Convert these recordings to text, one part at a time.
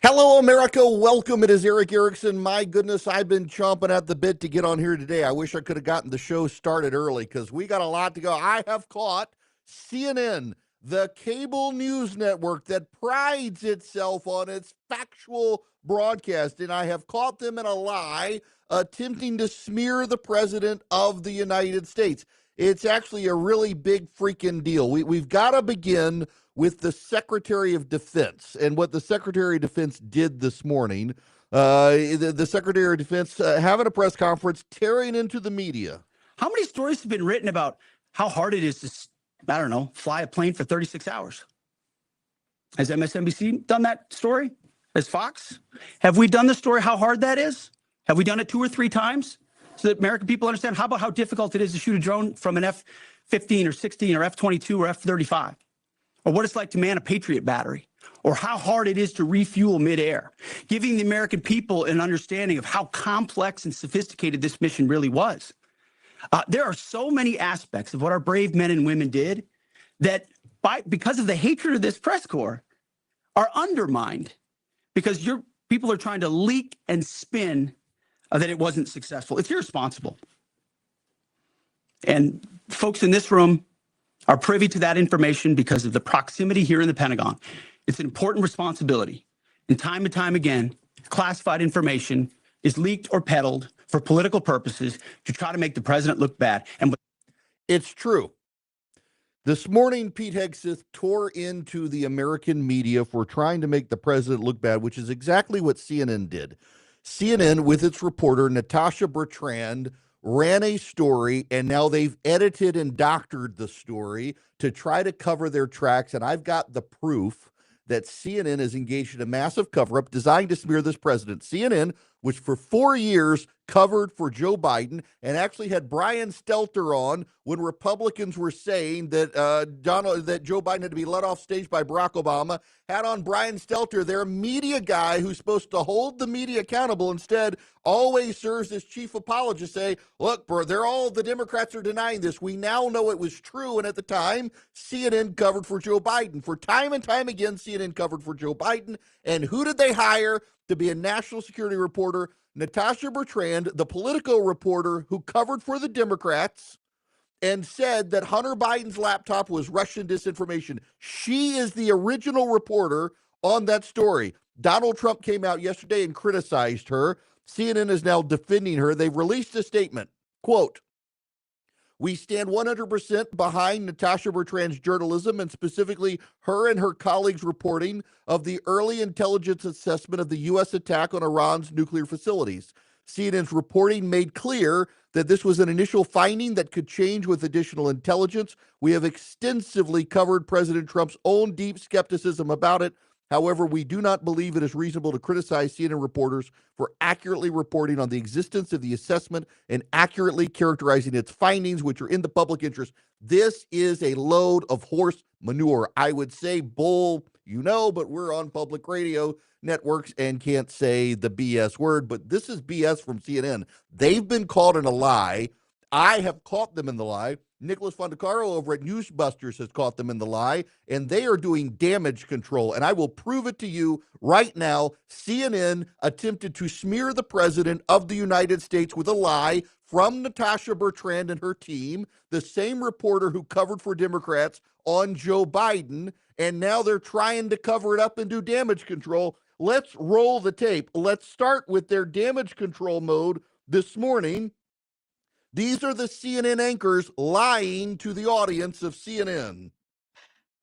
Hello, America. Welcome. It is Erick Erickson. My goodness, I've been chomping at the bit to get on here today. I wish I could have gotten the show started early because we got a lot to go. I have caught CNN, the cable news network that prides itself on its factual broadcast, and I have caught them in a lie attempting to smear the president of the United States. It's actually a really big freaking deal. We've got to begin with the Secretary of Defense and what the Secretary of Defense did this morning. The Secretary of Defense having a press conference, tearing into the media. How many stories have been written about how hard it is to, I don't know, fly a plane for 36 hours? Has MSNBC done that story? Has Fox? Have we done the story how hard that is? Have we done it 2 or 3 times so that American people understand? How about how difficult it is to shoot a drone from an F-15 or 16 or F-22 or F-35? Or what it's like to man a Patriot battery, or how hard it is to refuel midair, giving the American people an understanding of how complex and sophisticated this mission really was. There are so many aspects of what our brave men and women did that, because of the hatred of this press corps, are undermined because your people are trying to leak and spin that it wasn't successful. It's irresponsible. And folks in this room are privy to that information because of the proximity here in the Pentagon. It's an important responsibility. And time again, classified information is leaked or peddled for political purposes to try to make the president look bad. And it's true. This morning, Pete Hegseth tore into the American media for trying to make the president look bad, which is exactly what CNN did. CNN, with its reporter, Natasha Bertrand, ran a story, and now they've edited and doctored the story to try to cover their tracks. And I've got the proof that CNN is engaged in a massive cover-up designed to smear this president. CNN, which for 4 years covered for Joe Biden and actually had Brian Stelter on when Republicans were saying that that Joe Biden had to be let off stage by Barack Obama, had on Brian Stelter, their media guy who's supposed to hold the media accountable, instead always serves as chief apologist, say, look, bro, the Democrats are denying this. We now know it was true. And at the time, CNN covered for Joe Biden. For time and time again, CNN covered for Joe Biden. And who did they hire to be a national security reporter? Natasha Bertrand, the Politico reporter who covered for the Democrats and said that Hunter Biden's laptop was Russian disinformation. She is the original reporter on that story. Donald Trump came out yesterday and criticized her. CNN is now defending her. They've released a statement, quote, "We stand 100% behind Natasha Bertrand's journalism, and specifically her and her colleagues' reporting of the early intelligence assessment of the U.S. attack on Iran's nuclear facilities. CNN's reporting made clear that this was an initial finding that could change with additional intelligence. We have extensively covered President Trump's own deep skepticism about it. However, we do not believe it is reasonable to criticize CNN reporters for accurately reporting on the existence of the assessment and accurately characterizing its findings, which are in the public interest. This is a load of horse manure. I would say bull, but we're on public radio networks and can't say the BS word, but this is BS from CNN. They've been caught in a lie. I have caught them in the lie. Nicholas Fondacaro over at Newsbusters has caught them in the lie, and they are doing damage control. And I will prove it to you right now. CNN attempted to smear the president of the United States with a lie from Natasha Bertrand and her team, the same reporter who covered for Democrats on Joe Biden, and now they're trying to cover it up and do damage control. Let's roll the tape. Let's start with their damage control mode this morning. These are the CNN anchors lying to the audience of CNN.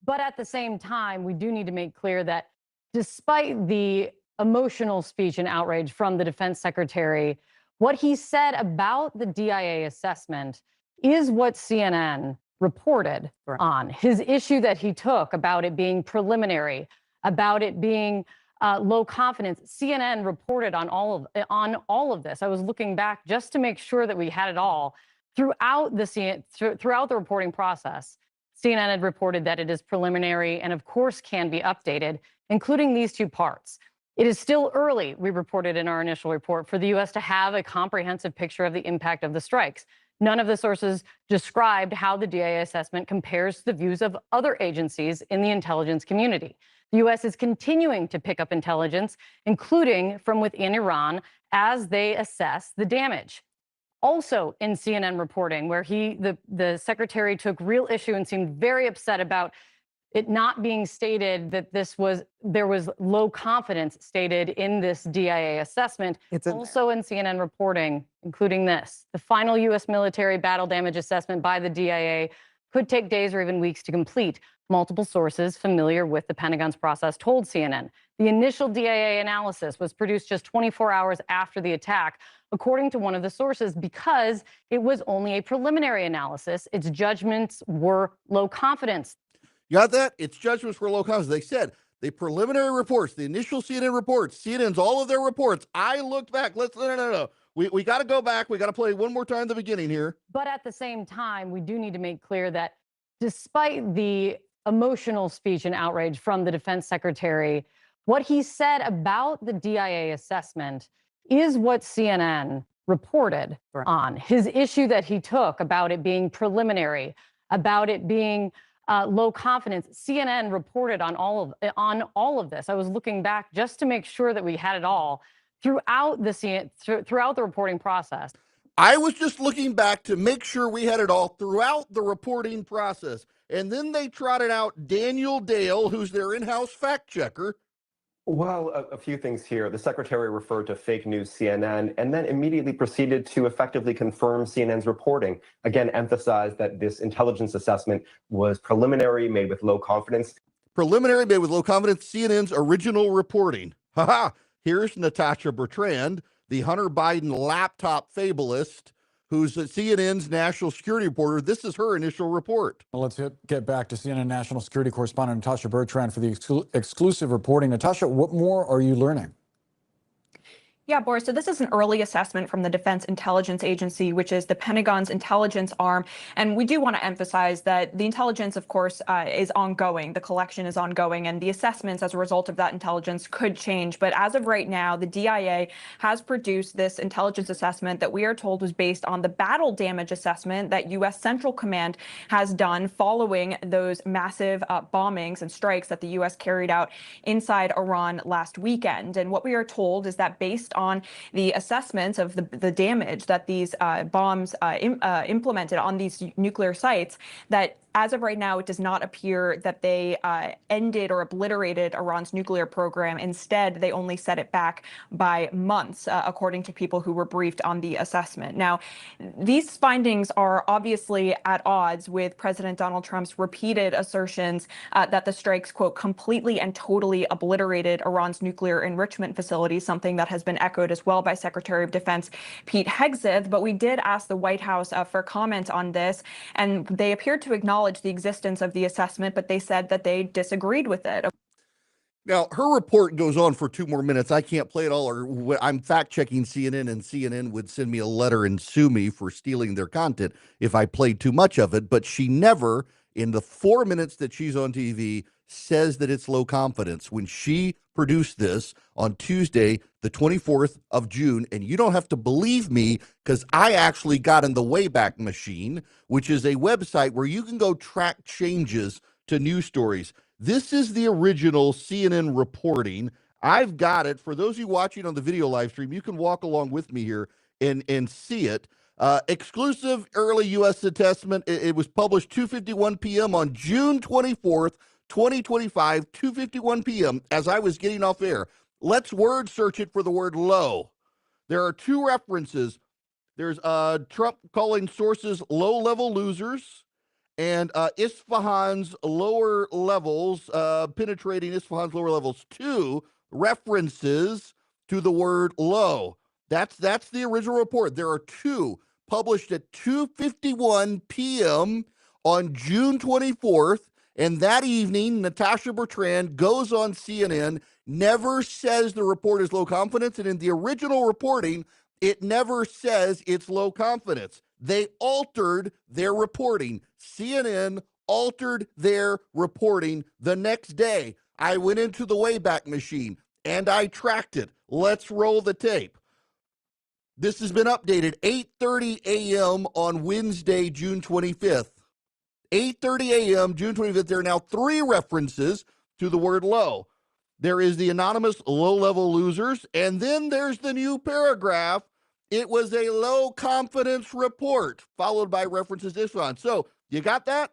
But at the same time, we do need to make clear that despite the emotional speech and outrage from the defense secretary, what he said about the DIA assessment is what CNN reported on. His issue that he took about it being preliminary, about it being low confidence. CNN reported on all of this. I was looking back just to make sure that we had it all throughout the reporting process. CNN had reported that it is preliminary and, of course, can be updated, including these 2 parts. It is still early, we reported in our initial report, for the U.S. to have a comprehensive picture of the impact of the strikes. None of the sources described how the DIA assessment compares to the views of other agencies in the intelligence community. The U.S. is continuing to pick up intelligence, including from within Iran, as they assess the damage. Also in CNN reporting, where the secretary took real issue and seemed very upset about it not being stated that there was low confidence stated in this DIA assessment. Also in CNN reporting, including this, the final U.S. military battle damage assessment by the DIA could take days or even weeks to complete. Multiple sources familiar with the Pentagon's process told CNN the initial DIA analysis was produced just 24 hours after the attack, according to one of the sources, because it was only a preliminary analysis. Its judgments were low confidence. You got that? Its judgments were low confidence. They said the preliminary reports, the initial CNN reports, CNN's all of their reports. I looked back. No. We got to go back. We got to play one more time at the beginning here. But at the same time, we do need to make clear that despite the emotional speech and outrage from the defense secretary, what he said about the DIA assessment is what CNN reported on. His issue that he took about it being preliminary, about it being low confidence. CNN reported on all of this. I was looking back just to make sure that we had it all throughout the reporting process. I was just looking back to make sure we had it all throughout the reporting process. And then they trotted out Daniel Dale, who's their in-house fact checker. Well, a few things here. The secretary referred to fake news CNN and then immediately proceeded to effectively confirm CNN's reporting. Again, emphasized that this intelligence assessment was preliminary, made with low confidence. Preliminary, made with low confidence, CNN's original reporting. Haha, here's Natasha Bertrand, the Hunter Biden laptop fabulist, who's CNN's national security reporter. This is her initial report. Well, let's get back to CNN national security correspondent Natasha Bertrand for the exclusive reporting. Natasha, what more are you learning? Yeah, Boris, so this is an early assessment from the Defense Intelligence Agency, which is the Pentagon's intelligence arm. And we do want to emphasize that the intelligence, of course, is ongoing. The collection is ongoing, and the assessments as a result of that intelligence could change. But as of right now, the DIA has produced this intelligence assessment that we are told was based on the battle damage assessment that U.S. Central Command has done following those massive bombings and strikes that the U.S. carried out inside Iran last weekend. And what we are told is that based on the assessments of the damage that these bombs implemented on these nuclear sites, that as of right now, it does not appear that they ended or obliterated Iran's nuclear program. Instead, they only set it back by months, according to people who were briefed on the assessment. Now, these findings are obviously at odds with President Donald Trump's repeated assertions that the strikes, quote, completely and totally obliterated Iran's nuclear enrichment facilities, something that has been echoed as well by Secretary of Defense Pete Hegseth. But we did ask the White House for comment on this, and they appeared to acknowledge the existence of the assessment, but they said that they disagreed with it. Now, her report goes on for 2 more minutes. I can't play it all, or I'm fact-checking CNN, and CNN would send me a letter and sue me for stealing their content if I played too much of it. But she never, in the 4 minutes that she's on TV, says that it's low confidence. When she produced this on Tuesday, the 24th of June, and you don't have to believe me because I actually got in the Wayback Machine, which is a website where you can go track changes to news stories. This is the original CNN reporting. I've got it. For those of you watching on the video live stream, you can walk along with me here and see it. Exclusive early U.S. assessment. It was published 2:51 p.m. on June 24th, 2025, 2:51 p.m. as I was getting off air. Let's word search it for the word low. There are 2 references. There's Trump calling sources low-level losers, and Isfahan's lower levels, penetrating Isfahan's lower levels. 2 references to the word low. That's the original report. There are 2 published at 2:51 p.m. on June 24th. And that evening, Natasha Bertrand goes on CNN, never says the report is low confidence. And in the original reporting, it never says it's low confidence. They altered their reporting. CNN altered their reporting the next day. I went into the Wayback Machine and I tracked it. Let's roll the tape. This has been updated 8:30 a.m. on Wednesday, June 25th. 8:30 a.m., June 25th. There are now 3 references to the word low. There is the anonymous low-level losers, and then there's the new paragraph. It was a low confidence report, followed by references to Isfahan. So you got that?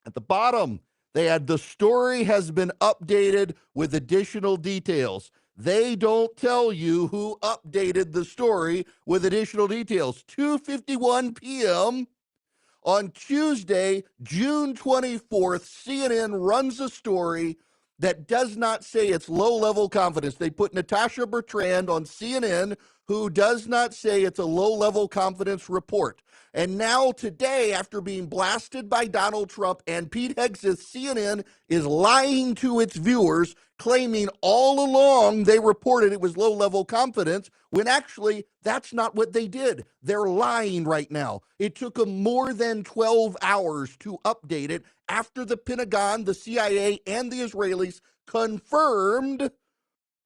At the bottom, they had the story has been updated with additional details. They don't tell you who updated the story with additional details. 2:51 p.m. on Tuesday, June 24th, CNN runs a story that does not say it's low-level confidence. They put Natasha Bertrand on CNN, who does not say it's a low-level confidence report. And now today, after being blasted by Donald Trump and Pete Hegseth, CNN is lying to its viewers, claiming all along they reported it was low-level confidence, when actually that's not what they did. They're lying right now. It took them more than 12 hours to update it after the Pentagon, the CIA, and the Israelis confirmed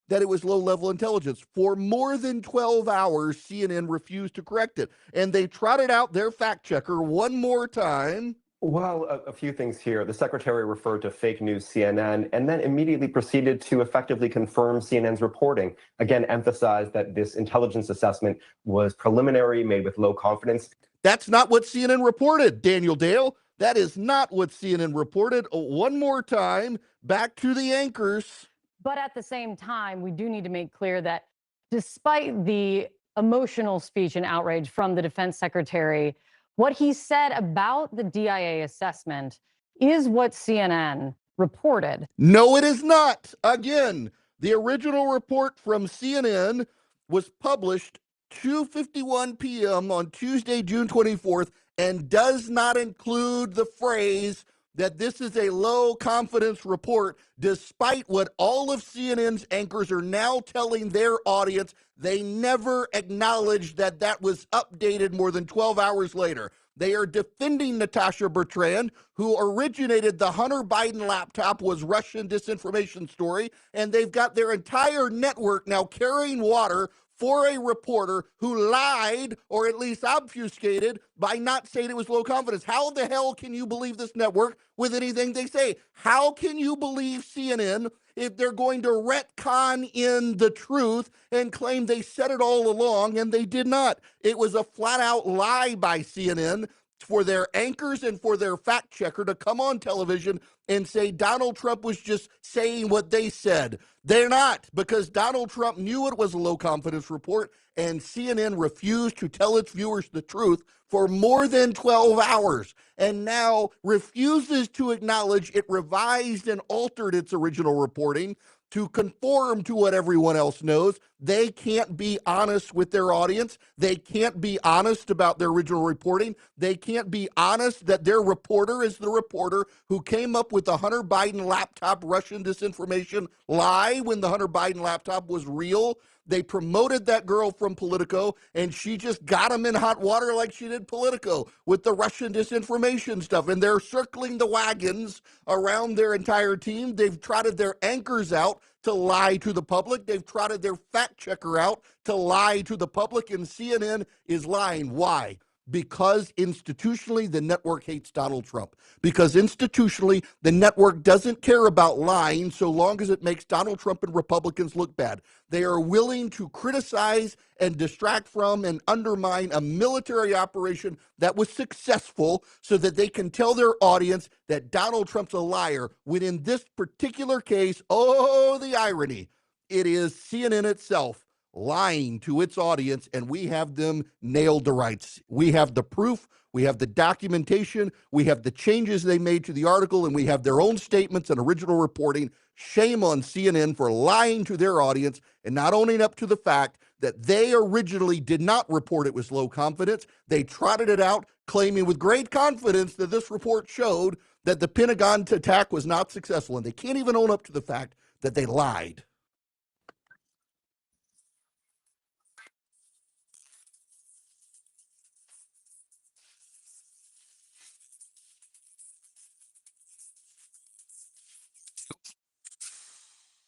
that it was low-level intelligence. For more than 12 hours, CNN refused to correct it. And they trotted out their fact-checker one more time. Well, a few things here. The secretary referred to fake news CNN and then immediately proceeded to effectively confirm CNN's reporting. Again, emphasized that this intelligence assessment was preliminary, made with low confidence. That's not what CNN reported, Daniel Dale. That is not what CNN reported. One more time, back to the anchors. But at the same time, we do need to make clear that despite the emotional speech and outrage from the defense secretary, what he said about the DIA assessment is what CNN reported. No, it is not. Again, the original report from CNN was published 2:51 p.m. on Tuesday, June 24th, and does not include the phrase that this is a low confidence report, despite what all of CNN's anchors are now telling their audience. They never acknowledged that that was updated more than 12 hours later. They are defending Natasha Bertrand, who originated the Hunter Biden laptop was Russian disinformation story, and they've got their entire network now carrying water for a reporter who lied, or at least obfuscated, by not saying it was low confidence. How the hell can you believe this network with anything they say? How can you believe CNN if they're going to retcon in the truth and claim they said it all along and they did not? It was a flat-out lie by CNN for their anchors and for their fact checker to come on television and say Donald Trump was just saying what they said. They're not, because Donald Trump knew it was a low confidence report, and CNN refused to tell its viewers the truth for more than 12 hours, and now refuses to acknowledge it revised and altered its original reporting to conform to what everyone else knows. They can't be honest with their audience. They can't be honest about their original reporting. They can't be honest that their reporter is the reporter who came up with the Hunter Biden laptop Russian disinformation lie when the Hunter Biden laptop was real. They promoted that girl from Politico, and she just got them in hot water like she did Politico with the Russian disinformation stuff. And they're circling the wagons around their entire team. They've trotted their anchors out to lie to the public. They've trotted their fact checker out to lie to the public, and CNN is lying. Why? Because institutionally, the network hates Donald Trump. Because institutionally, the network doesn't care about lying so long as it makes Donald Trump and Republicans look bad. They are willing to criticize and distract from and undermine a military operation that was successful so that they can tell their audience that Donald Trump's a liar, when in this particular case, oh, the irony, it is CNN itself lying to its audience, and we have them nailed to rights. We have the proof, we have the documentation, we have the changes they made to the article, and we have their own statements and original reporting. Shame on CNN for lying to their audience and not owning up to the fact that they originally did not report it was low confidence. They trotted it out, claiming with great confidence that this report showed that the Pentagon attack was not successful, and they can't even own up to the fact that they lied.